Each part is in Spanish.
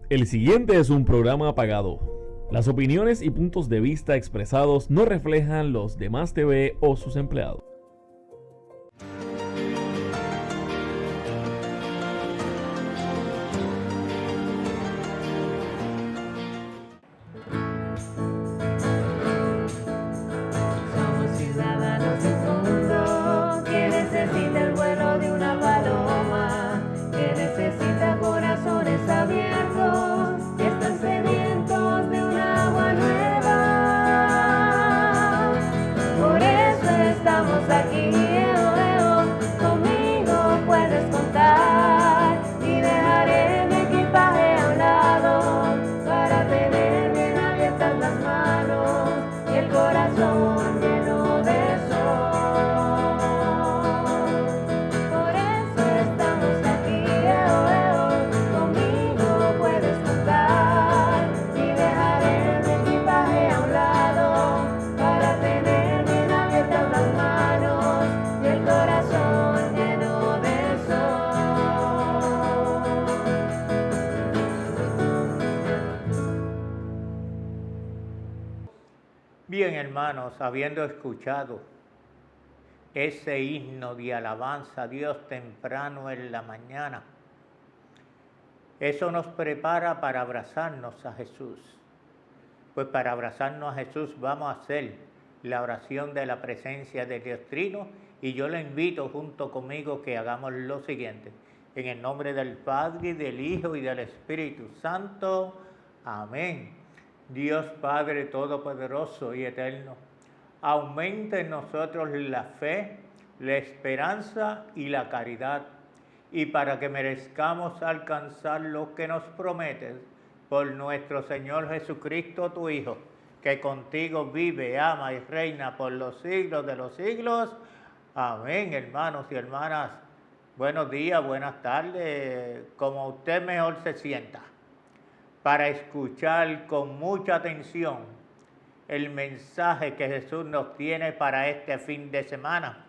El siguiente es un programa pagado. Las opiniones y puntos de vista expresados no reflejan los de Más TV o sus empleados. Somos ciudadanos del mundo, que necesita el vuelo de una paloma, que necesita corazones abiertos, que están sedientos de un agua nueva. Por eso estamos aquí, conmigo puedes contar y dejaré mi equipaje a un lado para tener bien abiertas las manos y el corazón lleno de sol. Por eso estamos aquí, conmigo puedes contar y dejaré mi equipaje a un lado para tener bien abiertas las manos y el corazón lleno de sol. Bien, hermanos, habiendo escuchado ese himno de alabanza a Dios temprano en la mañana, eso nos prepara para abrazarnos a Jesús. Pues para abrazarnos a Jesús vamos a hacer la oración de la presencia de Dios Trino, y yo le invito junto conmigo que hagamos lo siguiente. En el nombre del Padre, y del Hijo, y del Espíritu Santo. Amén. Dios Padre Todopoderoso y Eterno, aumenta en nosotros la fe, la esperanza y la caridad, y para que merezcamos alcanzar lo que nos prometes, por nuestro Señor Jesucristo, tu Hijo, que contigo vive, ama y reina por los siglos de los siglos. Amén, hermanos y hermanas. Buenos días, buenas tardes, como usted mejor se sienta, para escuchar con mucha atención el mensaje que Jesús nos tiene para este fin de semana.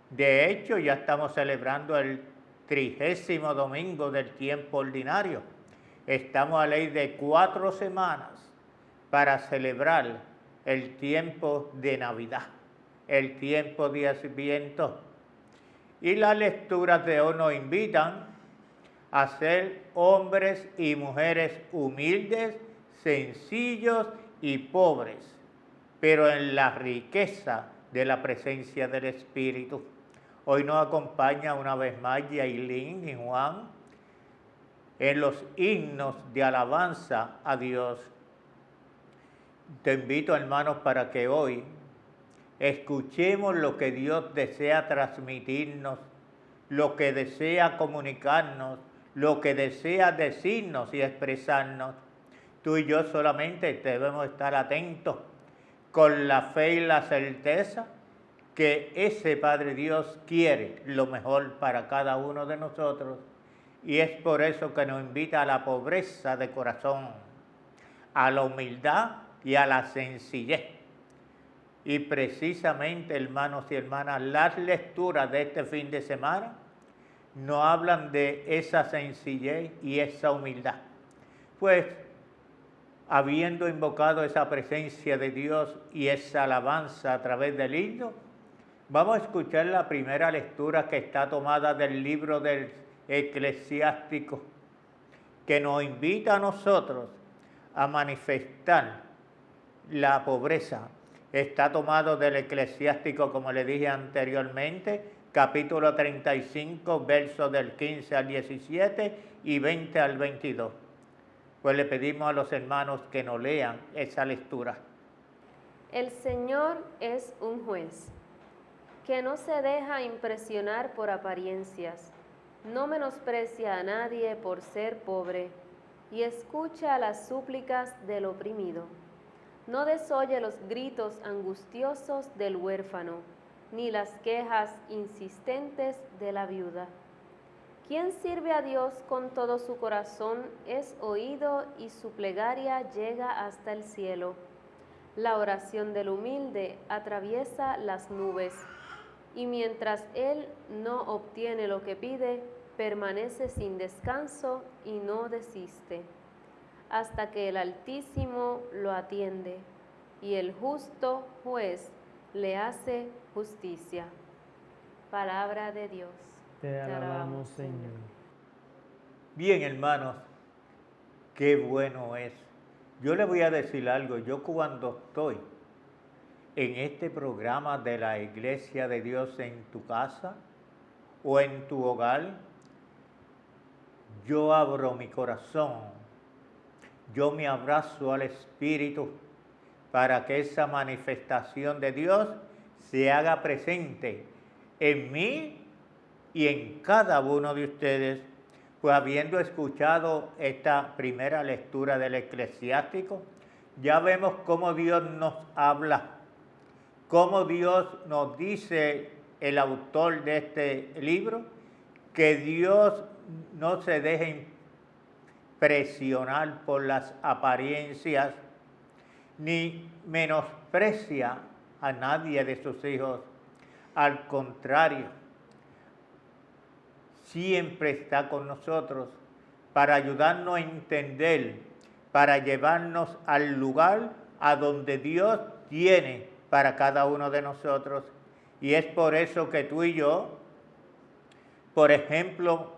De hecho, ya estamos celebrando el 30º domingo del tiempo ordinario. Estamos a ley de 4 semanas para celebrar el tiempo de Navidad, el tiempo de Adviento. Y las lecturas de hoy nos invitan a ser hombres y mujeres humildes, sencillos y pobres, pero en la riqueza de la presencia del Espíritu. Hoy nos acompaña una vez más Yailin y Juan en los himnos de alabanza a Dios. Te invito, hermanos, para que hoy escuchemos lo que Dios desea transmitirnos, lo que desea comunicarnos, lo que desea decirnos y expresarnos. Tú y yo solamente debemos estar atentos con la fe y la certeza que ese Padre Dios quiere lo mejor para cada uno de nosotros, y es por eso que nos invita a la pobreza de corazón, a la humildad y a la sencillez. Y precisamente, hermanos y hermanas, las lecturas de este fin de semana nos hablan de esa sencillez y esa humildad. Pues, habiendo invocado esa presencia de Dios y esa alabanza a través del himno, vamos a escuchar la primera lectura, que está tomada del libro del Eclesiástico, que nos invita a nosotros a manifestar la pobreza. Está tomado del Eclesiástico, como le dije anteriormente, capítulo 35, versos del 15 al 17 y 20 al 22. Pues le pedimos a los hermanos que nos lean esa lectura. El Señor es un juez que no se deja impresionar por apariencias, no menosprecia a nadie por ser pobre y escucha las súplicas del oprimido. No desoye los gritos angustiosos del huérfano, ni las quejas insistentes de la viuda. Quien sirve a Dios con todo su corazón es oído y su plegaria llega hasta el cielo. La oración del humilde atraviesa las nubes, y mientras él no obtiene lo que pide, permanece sin descanso y no desiste, hasta que el Altísimo lo atiende y el justo juez le hace justicia. Palabra de Dios. Te alabamos, Señor. Bien, hermanos, qué bueno es. Yo les voy a decir algo. Yo cuando estoy en este programa de la Iglesia de Dios en tu casa o en tu hogar, yo abro mi corazón, yo me abrazo al Espíritu para que esa manifestación de Dios se haga presente en mí y en cada uno de ustedes. Pues habiendo escuchado esta primera lectura del Eclesiástico, ya vemos cómo Dios nos habla, cómo Dios nos dice, el autor de este libro, que Dios no se deje impresionar por las apariencias, ni menosprecia a nadie de sus hijos. Al contrario, siempre está con nosotros para ayudarnos a entender, para llevarnos al lugar a donde Dios tiene para cada uno de nosotros. Y es por eso que tú y yo, por ejemplo,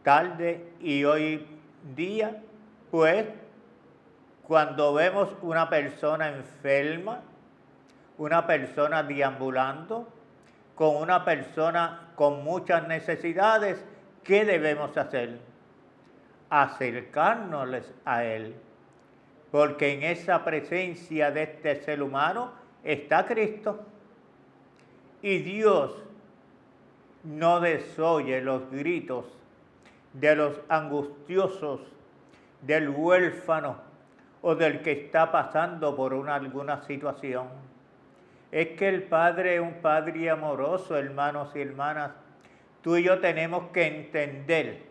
tarde y hoy día, pues, cuando vemos una persona enferma, una persona deambulando, con una persona con muchas necesidades, ¿qué debemos hacer? Acercarnos a él, porque en esa presencia de este ser humano está Cristo. Y Dios no desoye los gritos de los angustiosos, del huérfano o del que está pasando por alguna situación. Es que el Padre es un Padre amoroso, hermanos y hermanas. Tú y yo tenemos que entender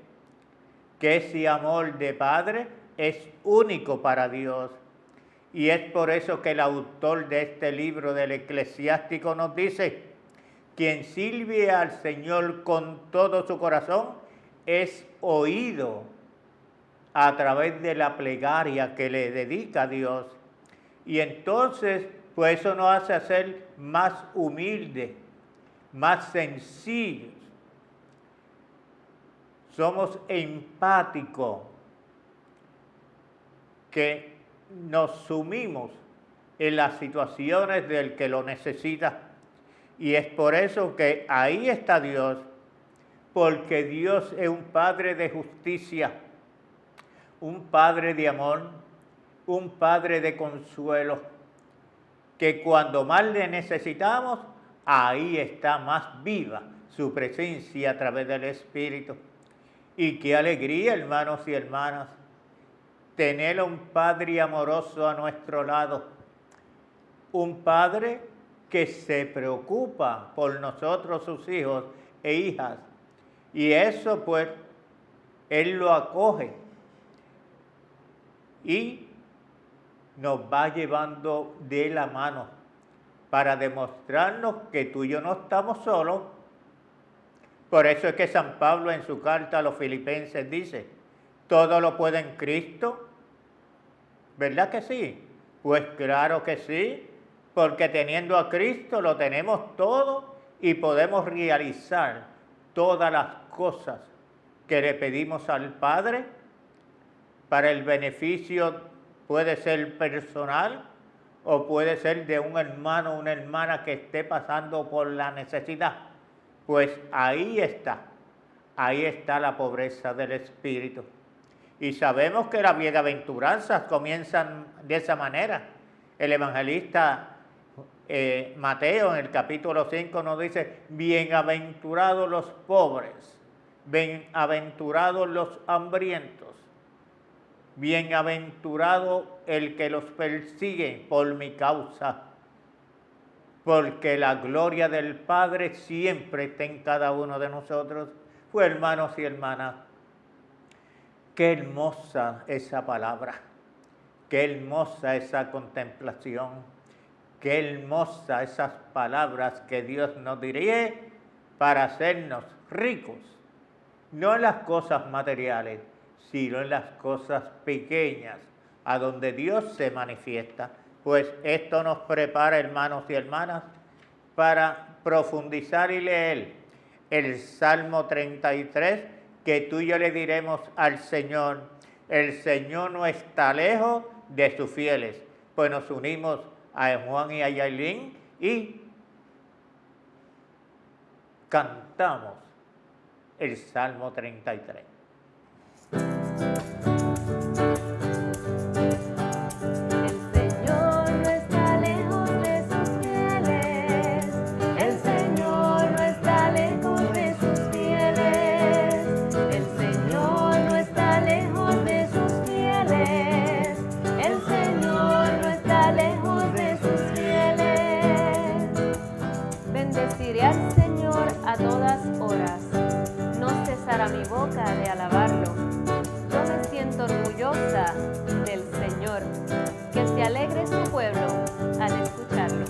que ese amor de Padre es único para Dios. Y es por eso que el autor de este libro del Eclesiástico nos dice: quien sirve al Señor con todo su corazón es oído a través de la plegaria que le dedica a Dios. Y entonces, pues eso nos hace ser más humildes, más sencillos. Somos empáticos, que nos sumimos en las situaciones del que lo necesita. Y es por eso que ahí está Dios, porque Dios es un Padre de justicia, un Padre de amor, un Padre de consuelo, que cuando más le necesitamos, ahí está más viva su presencia a través del Espíritu. Y qué alegría, hermanos y hermanas, tener un Padre amoroso a nuestro lado, un Padre que se preocupa por nosotros, sus hijos e hijas. Y eso, pues, Él lo acoge y nos va llevando de la mano para demostrarnos que tú y yo no estamos solos. Por eso es que San Pablo en su carta a los Filipenses dice: todo lo puede en Cristo. ¿Verdad que sí? Pues claro que sí, porque teniendo a Cristo lo tenemos todo y podemos realizar todas las cosas que le pedimos al Padre para el beneficio, puede ser personal o puede ser de un hermano o una hermana que esté pasando por la necesidad. Pues ahí está la pobreza del espíritu. Y sabemos que las bienaventuranzas comienzan de esa manera. El evangelista Mateo en el capítulo 5 nos dice: bienaventurados los pobres, bienaventurados los hambrientos, bienaventurado el que los persigue por mi causa, porque la gloria del Padre siempre está en cada uno de nosotros. Pues, hermanos y hermanas, qué hermosa esa palabra, qué hermosa esa contemplación, qué hermosa esas palabras que Dios nos dirige para hacernos ricos no en las cosas materiales, sino en las cosas pequeñas, a donde Dios se manifiesta. Pues esto nos prepara, hermanos y hermanas, para profundizar y leer el Salmo 33, que tú y yo le diremos al Señor: el Señor no está lejos de sus fieles. Pues nos unimos a Juan y a Yailin y cantamos el Salmo 33. Mi boca de alabarlo. Yo me siento orgullosa del Señor, que se alegre su pueblo al escucharlo.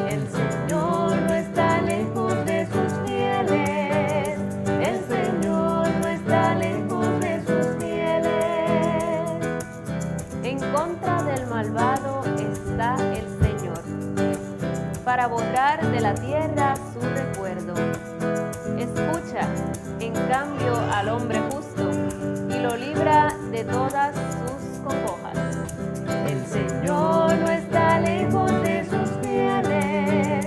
El Señor no está lejos de sus fieles, el Señor no está lejos de sus fieles. En contra del malvado está el Señor, para borrar de la tierra su recuerdo. Escucha, en cambio, al hombre justo y lo libra de todas sus congojas. El Señor no está lejos de sus fieles,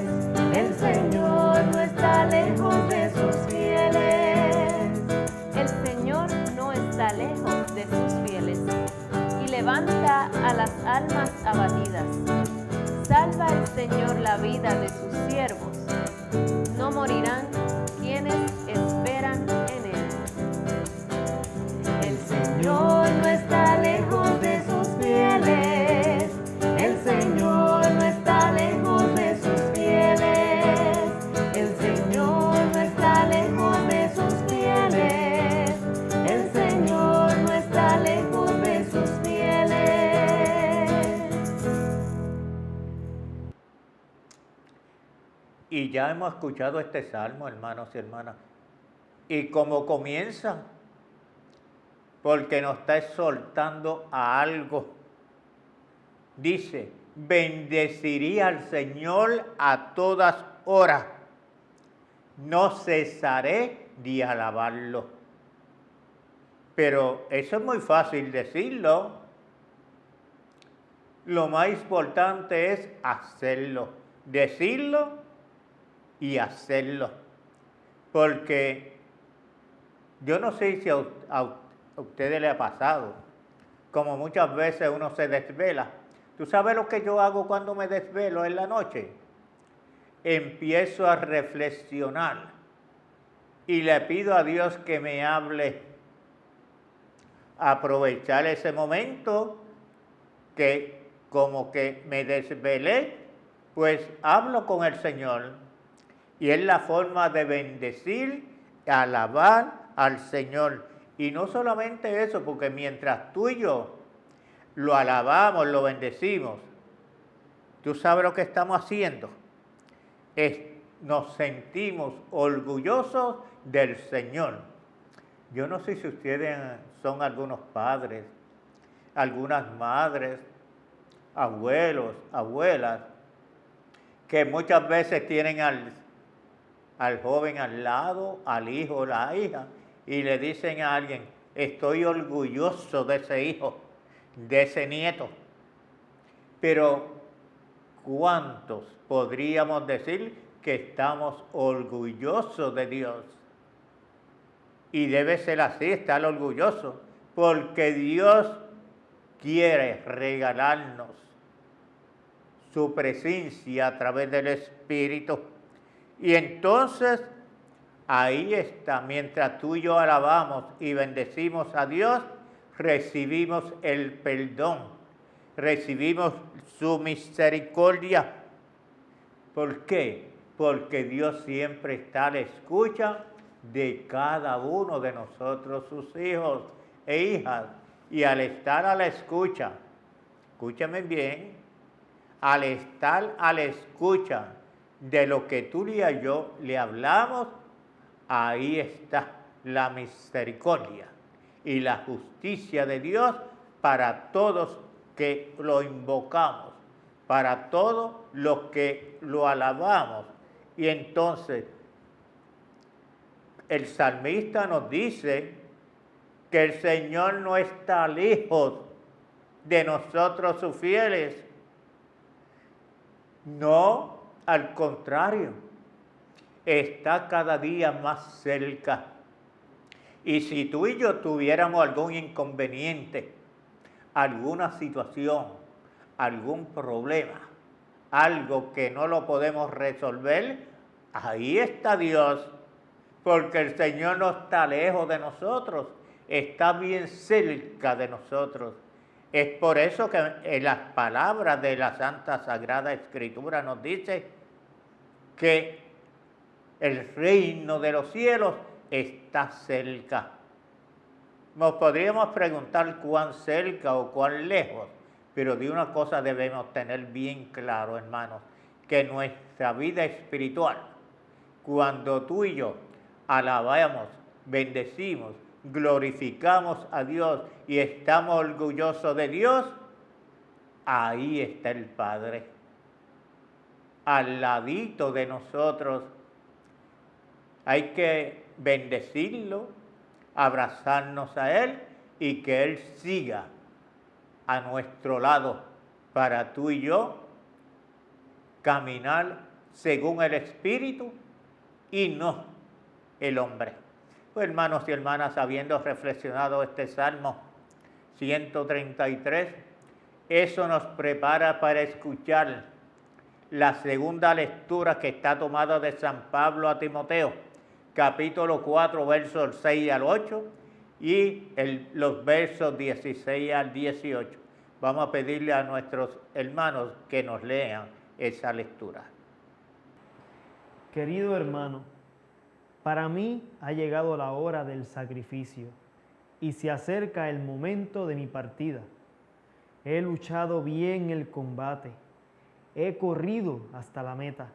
el Señor no está lejos de sus fieles. El Señor no está lejos de sus fieles y levanta a las almas abatidas. Salva el Señor la vida de sus siervos. No morirán quienes esperan en Él. El Señor no está lejos de sus fieles, el Señor no está lejos de sus fieles, el Señor no está lejos de sus fieles, el Señor no está lejos de sus fieles. Y ya hemos escuchado este salmo, hermanos y hermanas. Y cómo comienza, porque nos está exhortando a algo. Dice: bendeciría al Señor a todas horas, no cesaré de alabarlo. Pero eso es muy fácil decirlo. Lo más importante es hacerlo, decirlo y hacerlo. Porque yo no sé si a ustedes les ha pasado, como muchas veces uno se desvela. ¿Tú sabes lo que yo hago cuando me desvelo en la noche? Empiezo a reflexionar y le pido a Dios que me hable. Aprovechar ese momento que como que me desvelé, pues hablo con el Señor. Y es la forma de bendecir, alabar al Señor. Y no solamente eso, porque mientras tú y yo lo alabamos, lo bendecimos, tú sabes lo que estamos haciendo. Nos sentimos orgullosos del Señor. Yo no sé si ustedes son algunos padres, algunas madres, abuelos, abuelas, que muchas veces tienen al joven al lado, al hijo o la hija, y le dicen a alguien: estoy orgulloso de ese hijo, de ese nieto. Pero ¿cuántos podríamos decir que estamos orgullosos de Dios? Y debe ser así, estar orgulloso, porque Dios quiere regalarnos su presencia a través del Espíritu. Y entonces, ahí está, mientras tú y yo alabamos y bendecimos a Dios, recibimos el perdón, recibimos su misericordia. ¿Por qué? Porque Dios siempre está a la escucha de cada uno de nosotros, sus hijos e hijas. Y al estar a la escucha, escúchame bien, al estar a la escucha de lo que tú y yo le hablamos, ahí está la misericordia y la justicia de Dios para todos que lo invocamos, para todos los que lo alabamos. Y entonces el salmista nos dice que el Señor no está lejos de nosotros sus fieles. No, al contrario, está cada día más cerca. Y si tú y yo tuviéramos algún inconveniente, alguna situación, algún problema, algo que no lo podemos resolver, ahí está Dios, porque el Señor no está lejos de nosotros, está bien cerca de nosotros. Es por eso que en las palabras de la Santa Sagrada Escritura nos dice que el reino de los cielos está cerca. Nos podríamos preguntar cuán cerca o cuán lejos, pero de una cosa debemos tener bien claro, hermanos, que nuestra vida espiritual, cuando tú y yo alabamos, bendecimos, glorificamos a Dios y estamos orgullosos de Dios, ahí está el Padre, al ladito de nosotros. Hay que bendecirlo, abrazarnos a Él y que Él siga a nuestro lado para tú y yo caminar según el Espíritu y no el hombre. Pues hermanos y hermanas, habiendo reflexionado este Salmo 133, eso nos prepara para escuchar la segunda lectura que está tomada de San Pablo a Timoteo, capítulo 4, versos 6 al 8 y los versos 16 al 18. Vamos a pedirle a nuestros hermanos que nos lean esa lectura. Querido hermano, para mí ha llegado la hora del sacrificio y se acerca el momento de mi partida. He luchado bien el combate, he corrido hasta la meta,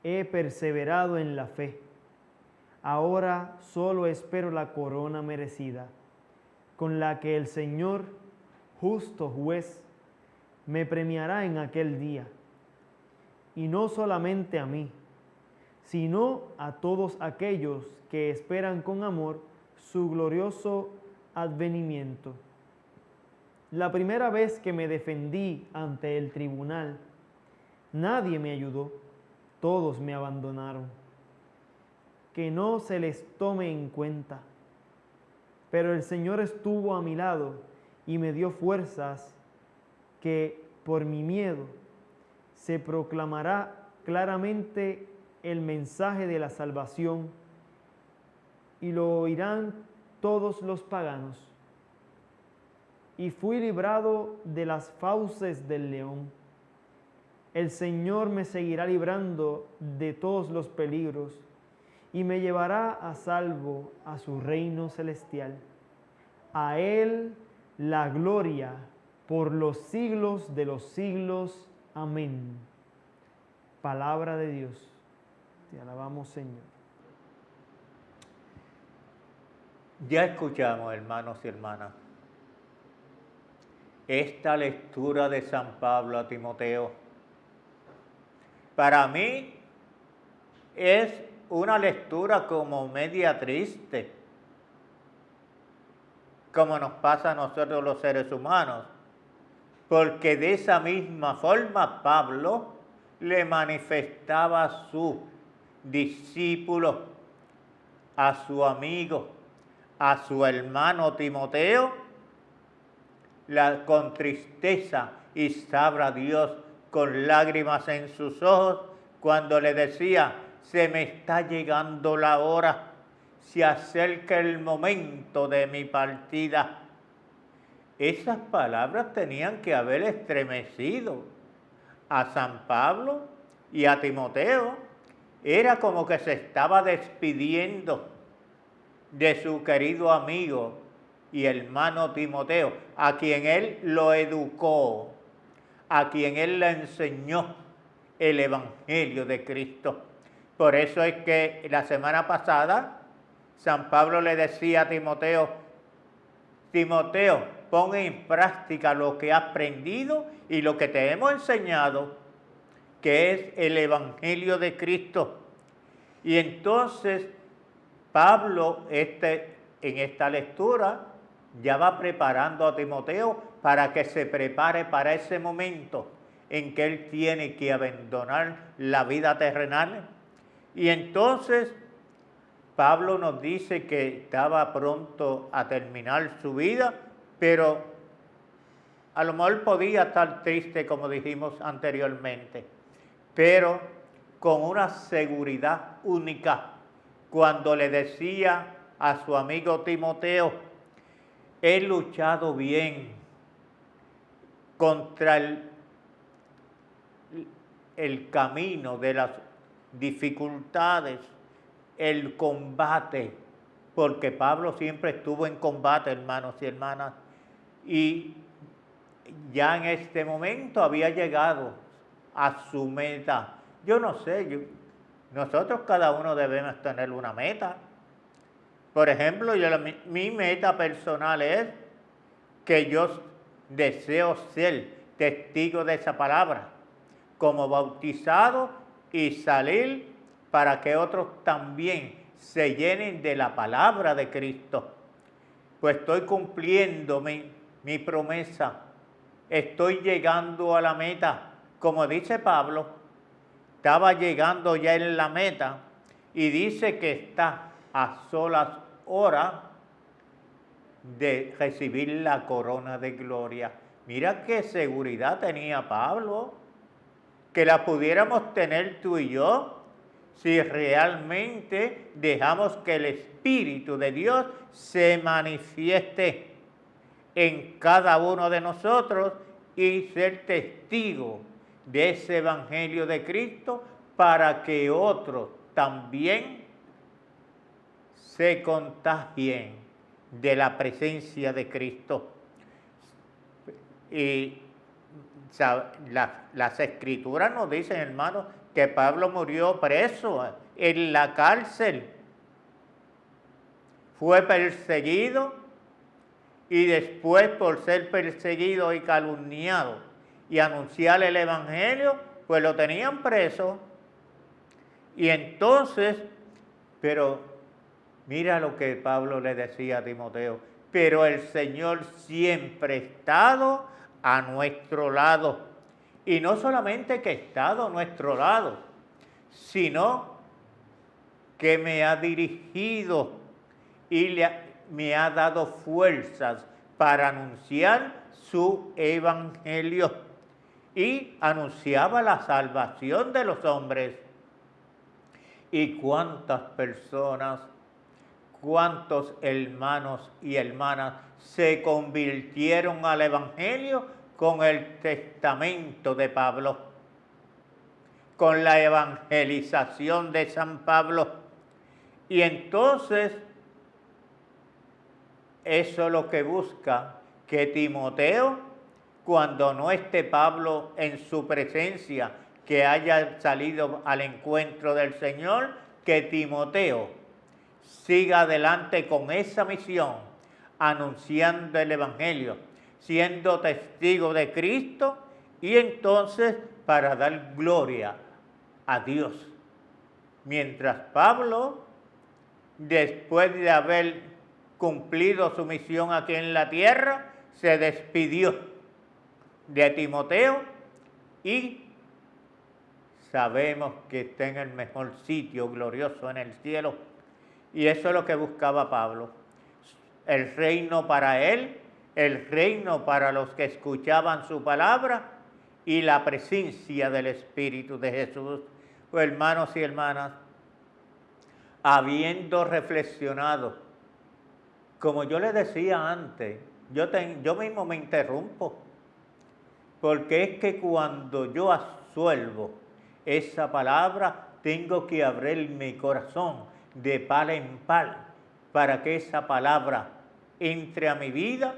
he perseverado en la fe. Ahora solo espero la corona merecida, con la que el Señor, justo juez, me premiará en aquel día. Y no solamente a mí, sino a todos aquellos que esperan con amor su glorioso advenimiento. La primera vez que me defendí ante el tribunal, nadie me ayudó, todos me abandonaron. Que no se les tome en cuenta. Pero el Señor estuvo a mi lado y me dio fuerzas que por mi miedo se proclamará claramente el mensaje de la salvación y lo oirán todos los paganos. Y fui librado de las fauces del león. El Señor me seguirá librando de todos los peligros y me llevará a salvo a su reino celestial. A Él la gloria por los siglos de los siglos. Amén. Palabra de Dios. Te alabamos, Señor. Ya escuchamos, hermanos y hermanas, esta lectura de San Pablo a Timoteo. Para mí es una lectura como media triste, como nos pasa a nosotros los seres humanos, porque de esa misma forma Pablo le manifestaba a su discípulo, a su amigo, a su hermano Timoteo, con tristeza y sabrá Dios con lágrimas en sus ojos, cuando le decía: se me está llegando la hora, se acerca el momento de mi partida. Esas palabras tenían que haber estremecido a San Pablo y a Timoteo. Era como que se estaba despidiendo de su querido amigo y hermano Timoteo, a quien él lo educó, a quien él le enseñó el Evangelio de Cristo. Por eso es que la semana pasada San Pablo le decía a Timoteo, Timoteo, pon en práctica lo que has aprendido y lo que te hemos enseñado, que es el Evangelio de Cristo. Y entonces Pablo en esta lectura ya va preparando a Timoteo para que se prepare para ese momento en que él tiene que abandonar la vida terrenal. Y entonces Pablo nos dice que estaba pronto a terminar su vida, pero a lo mejor podía estar triste, como dijimos anteriormente, pero con una seguridad única, cuando le decía a su amigo Timoteo, he luchado bien contra el camino de las dificultades, el combate, porque Pablo siempre estuvo en combate, hermanos y hermanas, y ya en este momento había llegado a su meta. Yo no sé, nosotros cada uno debemos tener una meta. Por ejemplo, mi meta personal es que yo deseo ser testigo de esa palabra, como bautizado y salir para que otros también se llenen de la palabra de Cristo. Pues estoy cumpliendo mi promesa, estoy llegando a la meta. Como dice Pablo, estaba llegando ya en la meta y dice que está a solas horas de recibir la corona de gloria. Mira qué seguridad tenía Pablo, que la pudiéramos tener tú y yo, si realmente dejamos que el Espíritu de Dios se manifieste en cada uno de nosotros y ser testigo de ese Evangelio de Cristo para que otros también se contagien de la presencia de Cristo. Y las Escrituras nos dicen, hermanos, que Pablo murió preso en la cárcel. Fue perseguido y después, por ser perseguido y calumniado y anunciar el Evangelio, pues lo tenían preso. Y entonces, pero mira lo que Pablo le decía a Timoteo, pero el Señor siempre ha estado a nuestro lado. Y no solamente que ha estado a nuestro lado, sino que me ha dirigido y me ha dado fuerzas para anunciar su evangelio. Y anunciaba la salvación de los hombres. Y cuántas personas, cuántos hermanos y hermanas se convirtieron al evangelio con el testamento de Pablo, con la evangelización de San Pablo. Y entonces, eso es lo que busca, que Timoteo, cuando no esté Pablo en su presencia, que haya salido al encuentro del Señor, que Timoteo siga adelante con esa misión, anunciando el Evangelio, siendo testigo de Cristo, y entonces para dar gloria a Dios. Mientras Pablo, después de haber cumplido su misión aquí en la tierra, se despidió de Timoteo y sabemos que está en el mejor sitio glorioso en el cielo. Y eso es lo que buscaba Pablo. El reino para él, el reino para los que escuchaban su palabra y la presencia del Espíritu de Jesús. Pues, hermanos y hermanas, habiendo reflexionado, como yo les decía antes, yo mismo me interrumpo, porque es que cuando yo absuelvo esa palabra, tengo que abrir mi corazón de par en par para que esa palabra entre a mi vida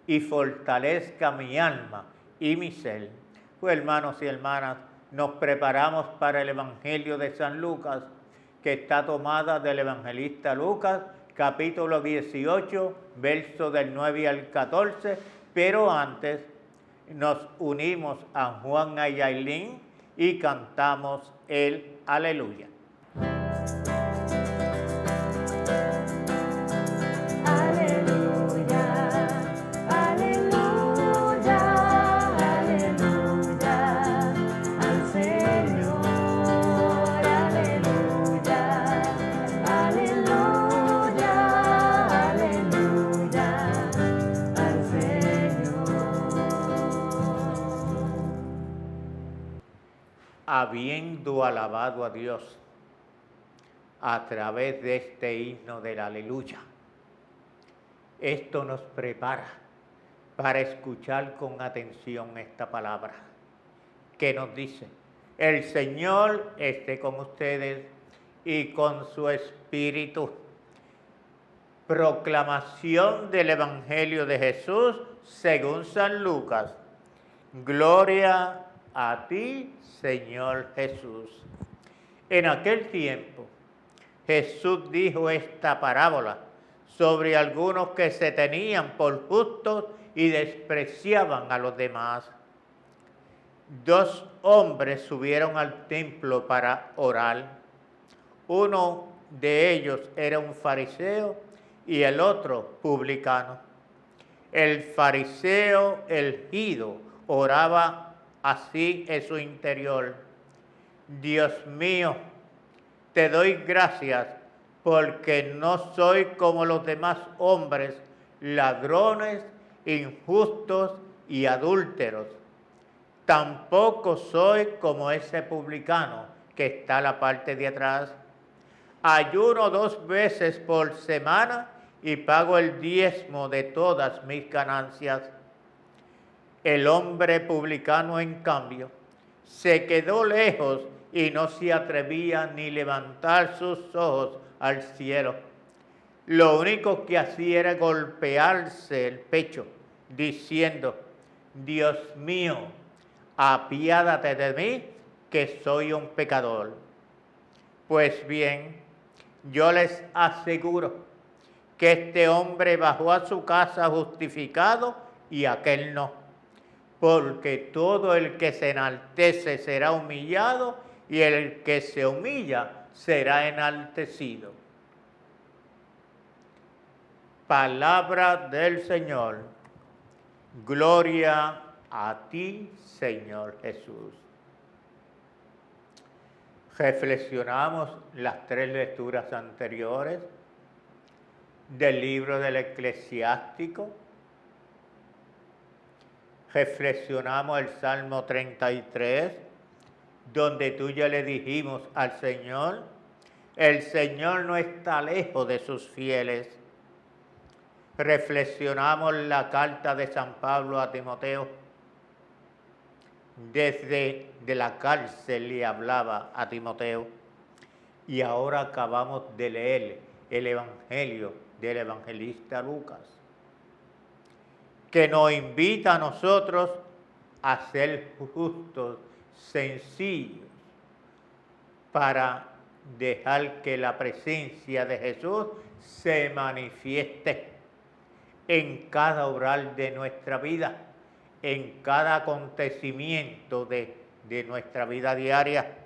y fortalezca mi alma y mi ser. Pues, hermanos y hermanas, nos preparamos para el Evangelio de San Lucas, que está tomada del evangelista Lucas, capítulo 18, versos del 9 al 14, pero antes nos unimos a Juan y Yailin y cantamos el Aleluya. Habiendo alabado a Dios a través de este himno del Aleluya, esto nos prepara para escuchar con atención esta palabra que nos dice: el Señor esté con ustedes y con su espíritu. Proclamación del Evangelio de Jesús según San Lucas. Gloria a ti, Señor Jesús. En aquel tiempo, Jesús dijo esta parábola sobre algunos que se tenían por justos y despreciaban a los demás. 2 hombres subieron al templo para orar. Uno de ellos era un fariseo y el otro publicano. El fariseo elegido oraba así en su interior: Dios mío, te doy gracias porque no soy como los demás hombres, ladrones, injustos y adúlteros. Tampoco soy como ese publicano que está a la parte de atrás. Ayuno 2 veces por semana y pago el diezmo de todas mis ganancias. El hombre publicano, en cambio, se quedó lejos y no se atrevía ni levantar sus ojos al cielo. Lo único que hacía era golpearse el pecho, diciendo: Dios mío, apiádate de mí, que soy un pecador. Pues bien, yo les aseguro que este hombre bajó a su casa justificado y aquel no. Porque todo el que se enaltece será humillado y el que se humilla será enaltecido. Palabra del Señor. Gloria a ti, Señor Jesús. Reflexionamos las 3 lecturas anteriores del libro del Eclesiástico. Reflexionamos el Salmo 33, donde tú ya le dijimos al Señor: el Señor no está lejos de sus fieles. Reflexionamos la carta de San Pablo a Timoteo. Desde de la cárcel le hablaba a Timoteo. Y ahora acabamos de leer el Evangelio del evangelista Lucas, que nos invita a nosotros a ser justos, sencillos, para dejar que la presencia de Jesús se manifieste en cada obrar de nuestra vida, en cada acontecimiento de nuestra vida diaria.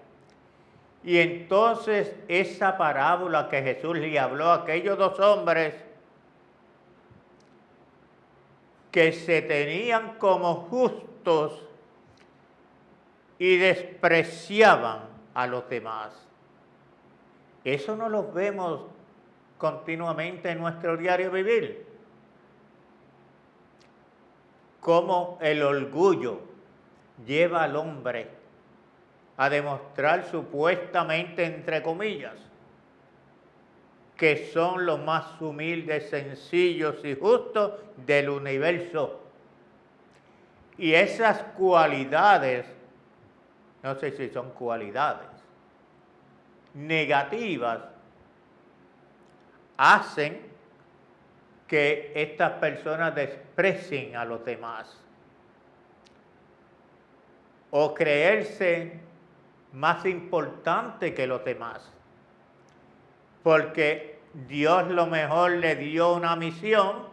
Y entonces esa parábola que Jesús le habló a aquellos 2 hombres que se tenían como justos y despreciaban a los demás. Eso no lo vemos continuamente en nuestro diario vivir. Cómo el orgullo lleva al hombre a demostrar supuestamente, entre comillas, que son los más humildes, sencillos y justos del universo. Y esas cualidades, no sé si son cualidades negativas, hacen que estas personas desprecien a los demás o creerse más importante que los demás. porque Dios lo mejor le dio una misión,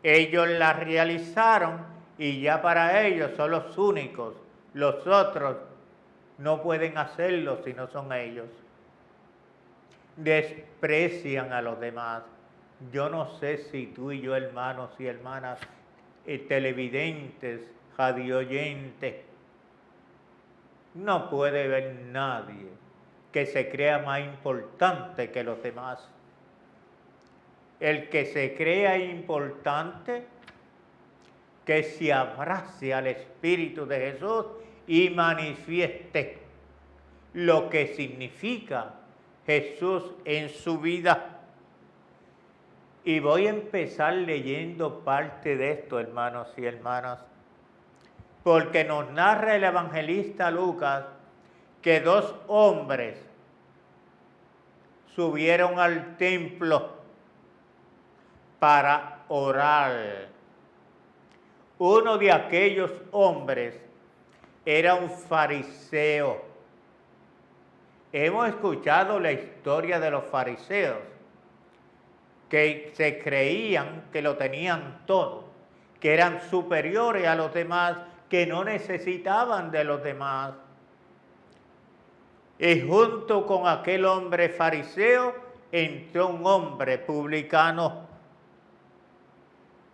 ellos la realizaron y ya para ellos son los únicos, los otros no pueden hacerlo si no son ellos. Desprecian a los demás. Yo no sé si tú y yo, hermanos y hermanas, televidentes, radioyentes, no puede ver nadie que se crea más importante que los demás. El que se crea importante, que se abrace al Espíritu de Jesús y manifieste lo que significa Jesús en su vida. Y voy a empezar leyendo parte de esto, hermanos y hermanas, porque nos narra el evangelista Lucas que 2 hombres subieron al templo para orar. Uno de aquellos hombres era un fariseo. Hemos escuchado la historia de los fariseos, que se creían que lo tenían todo, que eran superiores a los demás, que no necesitaban de los demás. Y junto con aquel hombre fariseo entró un hombre publicano.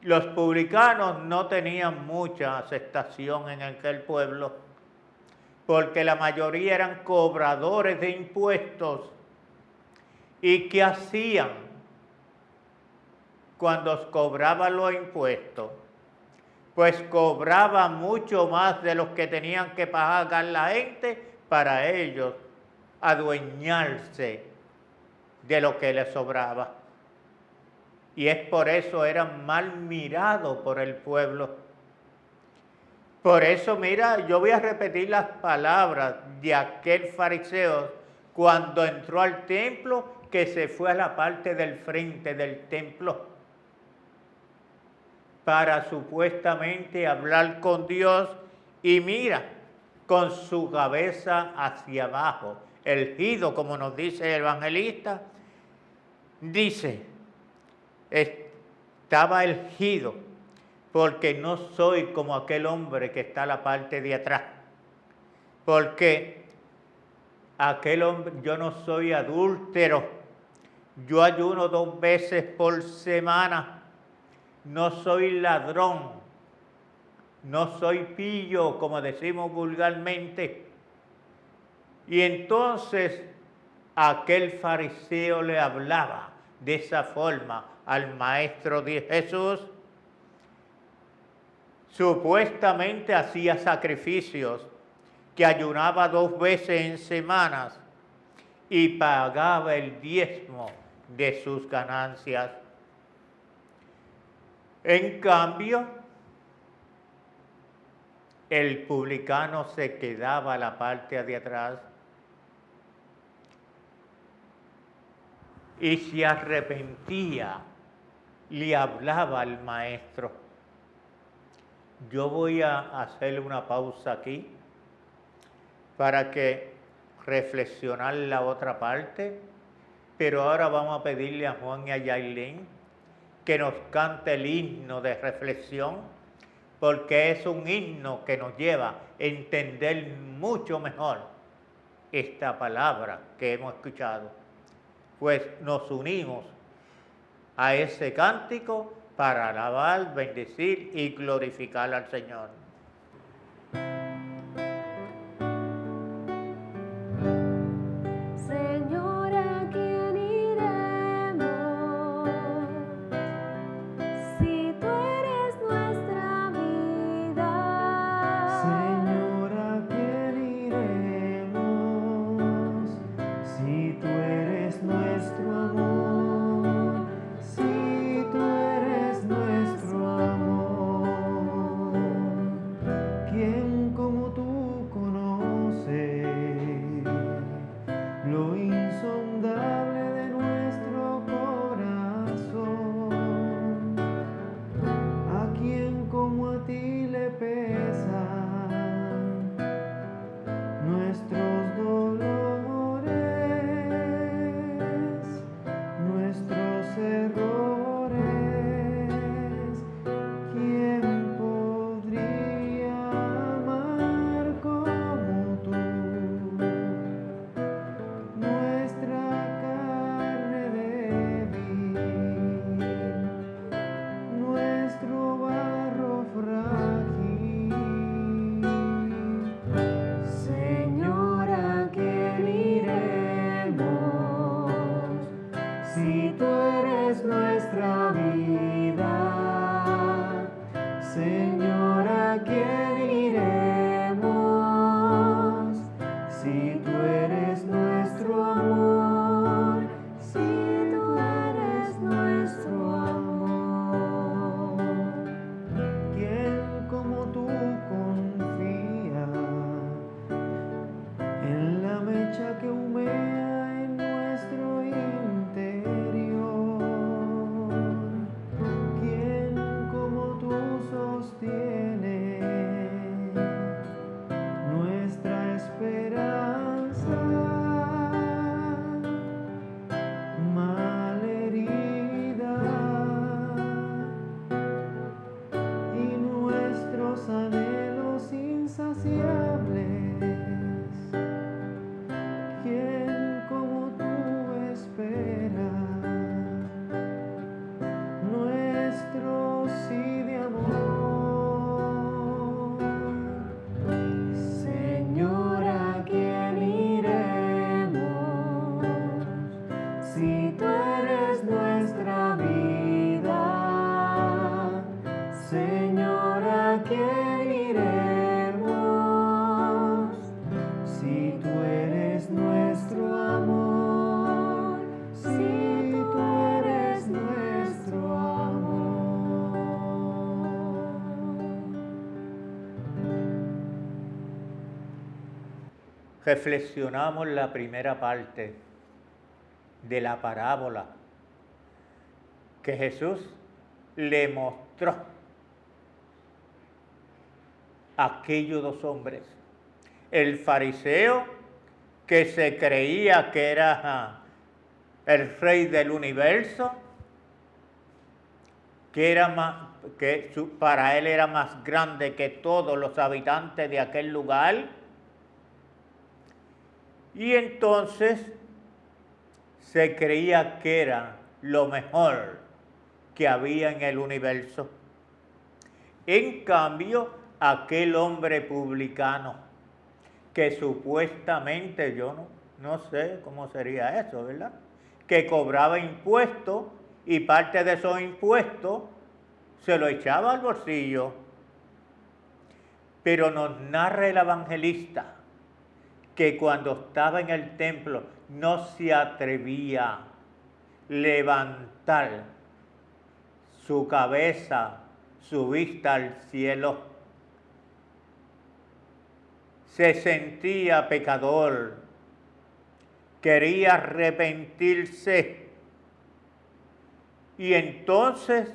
Los publicanos no tenían mucha aceptación en aquel pueblo, porque la mayoría eran cobradores de impuestos. ¿Y qué hacían cuando cobraban los impuestos? Pues cobraban mucho más de los que tenían que pagar la gente para ellos adueñarse de lo que les sobraba. Y es por eso eran mal mirados por el pueblo. Por eso, mira, yo voy a repetir las palabras de aquel fariseo cuando entró al templo, que se fue a la parte del frente del templo para supuestamente hablar con Dios, y mira, con su cabeza hacia abajo, erguido, como nos dice el evangelista, dice, estaba erguido, porque no soy como aquel hombre que está a la parte de atrás, porque aquel hombre, yo no soy adúltero, yo ayuno 2 veces por semana, no soy ladrón, no soy pillo, como decimos vulgarmente. Y entonces aquel fariseo le hablaba de esa forma al maestro de Jesús. Supuestamente hacía sacrificios, que ayunaba 2 veces en semanas y pagaba el diezmo de sus ganancias. En cambio, el publicano se quedaba a la parte de atrás y se arrepentía, le hablaba al maestro. Yo voy a hacerle una pausa aquí para que reflexionar la otra parte, pero ahora vamos a pedirle a Juan y a Yailin que nos cante el himno de reflexión, porque es un himno que nos lleva a entender mucho mejor esta palabra que hemos escuchado. Pues nos unimos a ese cántico para alabar, bendecir y glorificar al Señor. Señor, ¿a quién iremos? Si tú eres nuestra vida. Señor, ¿a quién iremos? Si tú eres nuestro amor, si tú eres nuestro amor, ¿quién como tú conoce lo insondable de nuestro corazón? ¿A quién como a ti le pesan nuestros dolores? Señor, ¿a quién iremos? Si tú eres nuestro amor, si tú eres nuestro amor. ¿Quién como tú confía en la mecha que humea en nuestro interior? ¿Quién como tú sostiene nuestra esperanza malherida y nuestros anhelos insaciables? ¿Quién como tú espera nuestro sí de amor? Señor, ¿a quién iremos? Si tú eres nuestra vida. Señor, ¿a quién iremos? Si tú eres nuestro amor, si tú eres nuestro amor. Reflexionamos la primera parte de la parábola que Jesús le mostró a aquellos dos hombres. El fariseo que se creía que era el rey del universo, para él era más grande que todos los habitantes de aquel lugar. Y entonces se creía que era lo mejor que había en el universo. En cambio, aquel hombre publicano, que supuestamente, yo no sé cómo sería eso, ¿verdad?, que cobraba impuestos y parte de esos impuestos se lo echaba al bolsillo. Pero nos narra el evangelista que cuando estaba en el templo no se atrevía a levantar su cabeza, su vista al cielo. Se sentía pecador, quería arrepentirse y entonces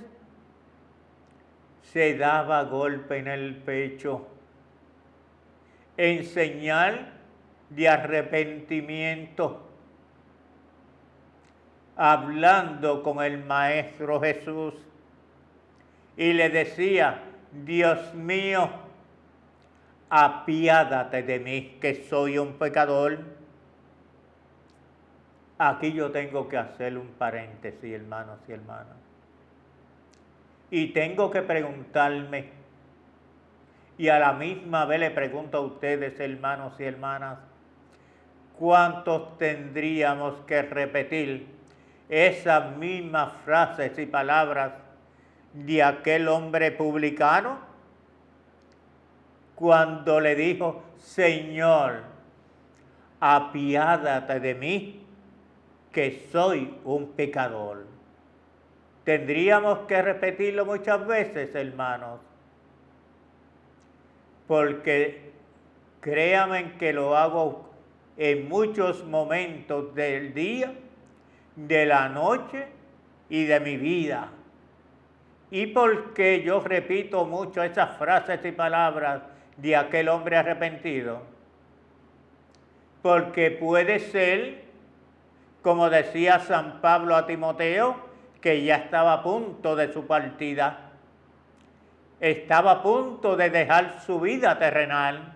se daba golpe en el pecho en señal de arrepentimiento, hablando con el Maestro Jesús, y le decía: Dios mío, apiádate de mí, que soy un pecador. Aquí yo tengo que hacer un paréntesis, hermanos y hermanas, y tengo que preguntarme, y a la misma vez le pregunto a ustedes, hermanos y hermanas, ¿cuántos tendríamos que repetir esas mismas frases y palabras de aquel hombre publicano cuando le dijo: Señor, apiádate de mí, que soy un pecador? Tendríamos que repetirlo muchas veces, hermanos, porque créanme que lo hago en muchos momentos del día, de la noche y de mi vida. ¿Y por qué yo repito mucho esas frases y palabras de aquel hombre arrepentido? Porque puede ser, como decía San Pablo a Timoteo, que ya estaba a punto de su partida, estaba a punto de dejar su vida terrenal.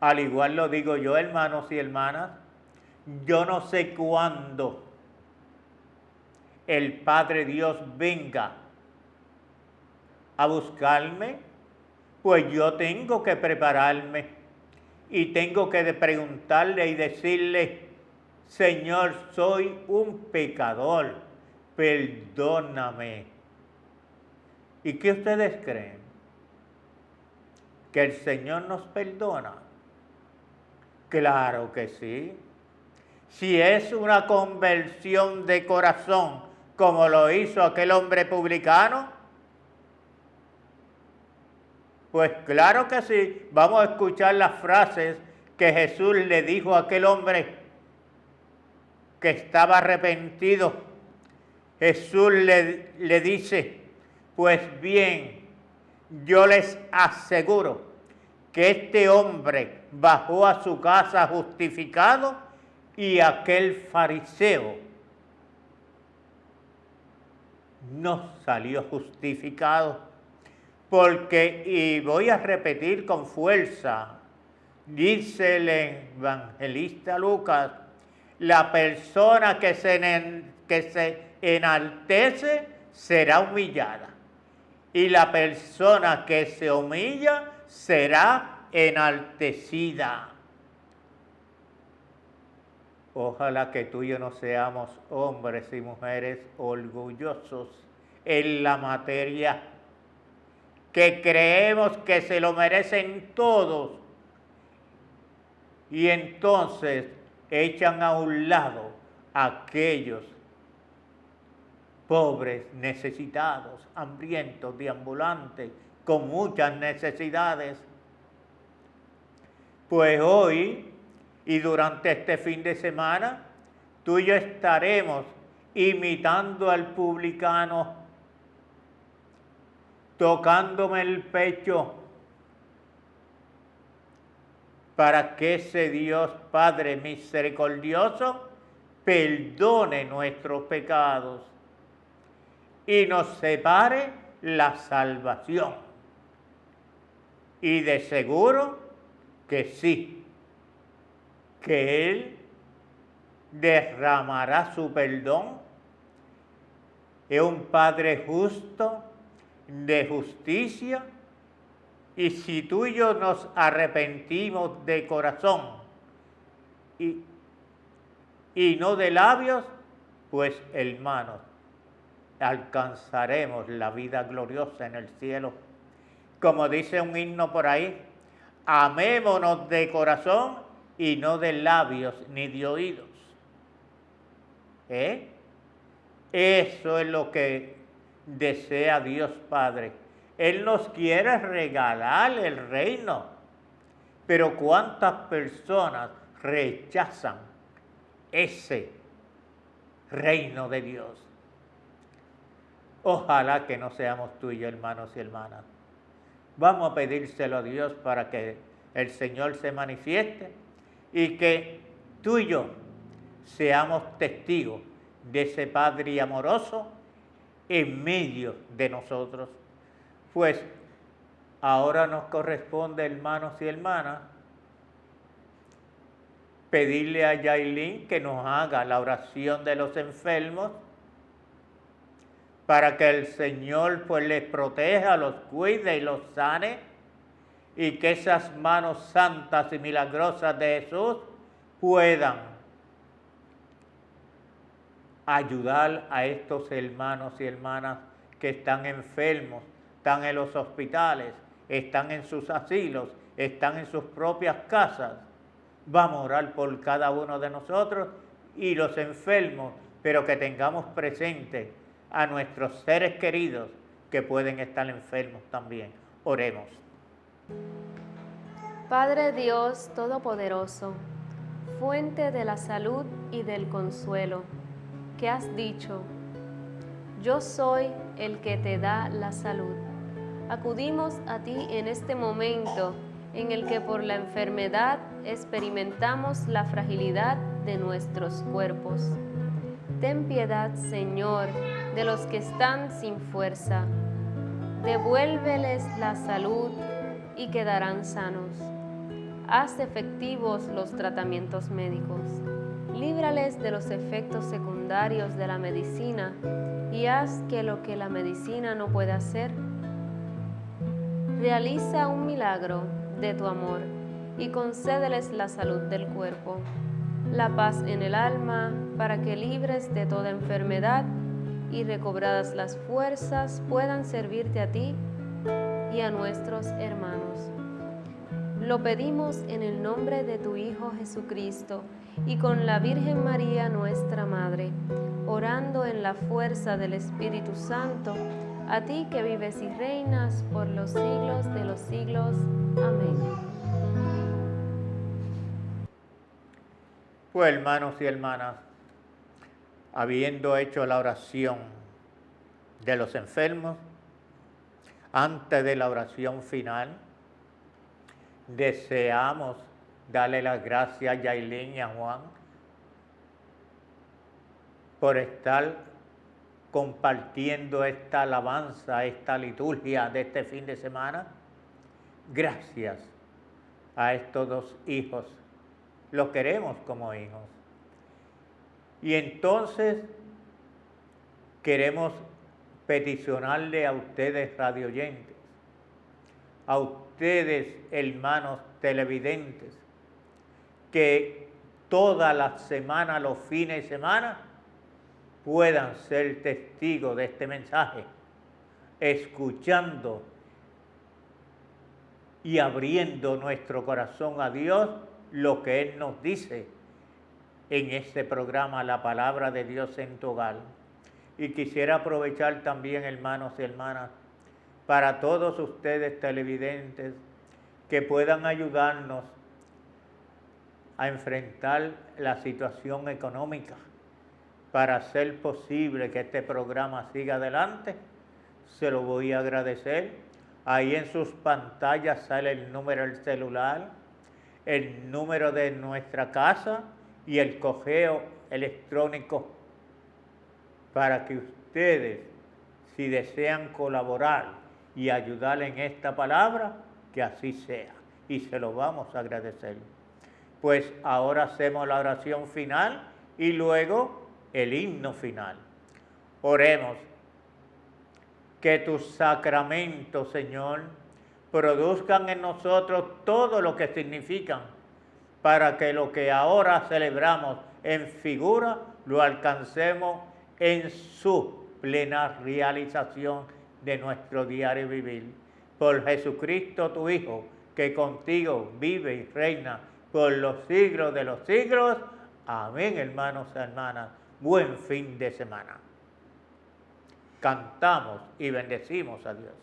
Al igual lo digo yo, hermanos y hermanas, yo no sé cuándo el Padre Dios venga a buscarme, pues yo tengo que prepararme y tengo que preguntarle y decirle: Señor, soy un pecador, perdóname. ¿Y qué ustedes creen? que el Señor nos perdona? Claro que sí. Si es una conversión de corazón, como lo hizo aquel hombre publicano, pues claro que sí. Vamos a escuchar las frases que Jesús le dijo a aquel hombre que estaba arrepentido. Jesús le dice, pues bien, yo les aseguro que este hombre bajó a su casa justificado y aquel fariseo no salió justificado. Porque, y voy a repetir con fuerza, dice el evangelista Lucas, la persona que se enaltece será humillada, y la persona que se humilla será enaltecida. Ojalá que tú y yo no seamos hombres y mujeres orgullosos en la materia, que creemos que se lo merecen todos y entonces echan a un lado a aquellos pobres, necesitados, hambrientos, deambulantes, con muchas necesidades. Pues hoy y durante este fin de semana, tú y yo estaremos imitando al publicano, tocándome el pecho, para que ese Dios Padre misericordioso perdone nuestros pecados y nos separe la salvación. Y de seguro que sí, que Él derramará su perdón. Es un Padre justo, de justicia, y si tú y yo nos arrepentimos de corazón y no de labios, pues hermanos, alcanzaremos la vida gloriosa en el cielo. Como dice un himno por ahí, amémonos de corazón y no de labios ni de oídos. Eso es lo que desea Dios Padre. Él nos quiere regalar el reino, pero ¿cuántas personas rechazan ese reino de Dios? Ojalá que no seamos tú y yo, hermanos y hermanas. Vamos a pedírselo a Dios para que el Señor se manifieste y que tú y yo seamos testigos de ese Padre amoroso en medio de nosotros. Pues ahora nos corresponde, hermanos y hermanas, pedirle a Yailin que nos haga la oración de los enfermos para que el Señor pues les proteja, los cuide y los sane, y que esas manos santas y milagrosas de Jesús puedan ayudar a estos hermanos y hermanas que están enfermos, están en los hospitales, están en sus asilos, están en sus propias casas. Vamos a orar por cada uno de nosotros y los enfermos, pero que tengamos presente a nuestros seres queridos que pueden estar enfermos también. Oremos. Padre Dios Todopoderoso, fuente de la salud y del consuelo, que has dicho, yo soy el que te da la salud. Acudimos a ti en este momento en el que por la enfermedad experimentamos la fragilidad de nuestros cuerpos. Ten piedad, Señor, de los que están sin fuerza. Devuélveles la salud y quedarán sanos. Haz efectivos los tratamientos médicos. Líbrales de los efectos secundarios de la medicina y haz que lo que la medicina no puede hacer, realiza un milagro de tu amor y concédeles la salud del cuerpo, la paz en el alma, para que libres de toda enfermedad y recobradas las fuerzas puedan servirte a ti y a nuestros hermanos. Lo pedimos en el nombre de tu Hijo Jesucristo y con la Virgen María nuestra Madre, orando en la fuerza del Espíritu Santo, a ti que vives y reinas por los siglos de los siglos. Amén. Pues hermanos y hermanas, habiendo hecho la oración de los enfermos, antes de la oración final, deseamos darle las gracias a Yailin y a Juan por estar compartiendo esta alabanza, esta liturgia de este fin de semana. Gracias a estos dos hijos, los queremos como hijos. Y entonces queremos peticionarle a ustedes radioyentes, a ustedes hermanos televidentes, que toda la semana, los fines de semana, puedan ser testigos de este mensaje, escuchando y abriendo nuestro corazón a Dios, lo que Él nos dice en este programa, La Palabra de Dios en tu Hogar. Y quisiera aprovechar también, hermanos y hermanas, para todos ustedes televidentes, que puedan ayudarnos a enfrentar la situación económica para hacer posible que este programa siga adelante. Se lo voy a agradecer. Ahí en sus pantallas sale el número del celular, el número de nuestra casa y el correo electrónico para que ustedes, si desean colaborar y ayudar en esta palabra, que así sea. Y se lo vamos a agradecer. Pues ahora hacemos la oración final y luego el himno final. Oremos. Que tus sacramentos, Señor, produzcan en nosotros todo lo que significan, para que lo que ahora celebramos en figura lo alcancemos en su plena realización de nuestro diario vivir. Por Jesucristo tu Hijo, que contigo vive y reina por los siglos de los siglos. Amén, hermanos y hermanas. Buen fin de semana. Cantamos y bendecimos a Dios.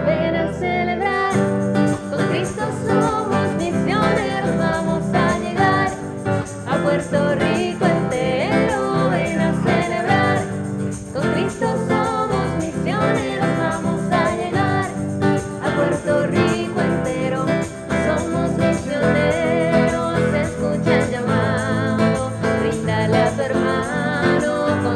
Ven a celebrar, con Cristo somos misioneros, vamos a llegar a Puerto Rico entero. Ven a celebrar, con Cristo somos misioneros, vamos a llegar a Puerto Rico entero. Somos misioneros, escucha el llamado, bríndale a tu hermano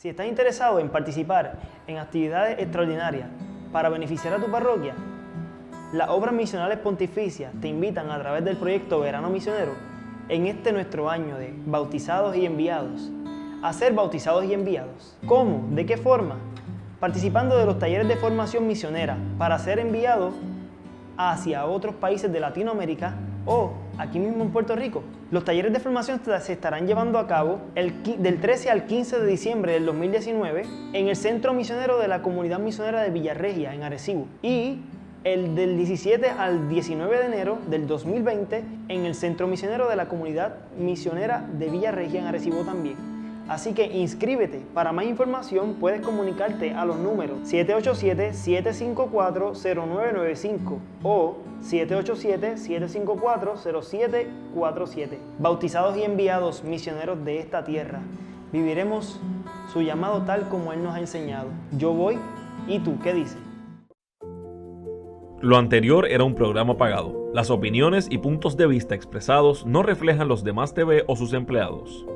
Si estás interesado en participar en actividades extraordinarias para beneficiar a tu parroquia, las Obras Misionales Pontificias te invitan a través del proyecto Verano Misionero en este nuestro año de bautizados y enviados a ser bautizados y enviados. ¿Cómo? ¿De qué forma? Participando de los talleres de formación misionera para ser enviados hacia otros países de Latinoamérica o aquí mismo en Puerto Rico. Los talleres de formación se estarán llevando a cabo del 13 al 15 de diciembre del 2019 en el Centro Misionero de la Comunidad Misionera de Villarregia, en Arecibo, y el del 17 al 19 de enero del 2020 en el Centro Misionero de la Comunidad Misionera de Villarregia, en Arecibo también. Así que inscríbete. Para más información puedes comunicarte a los números 787-754-0995 o 787-754-0747. Bautizados y enviados, misioneros de esta tierra, viviremos su llamado tal como Él nos ha enseñado. Yo voy, ¿y tú qué dices? Lo anterior era un programa pagado. Las opiniones y puntos de vista expresados no reflejan los demás TV o sus empleados.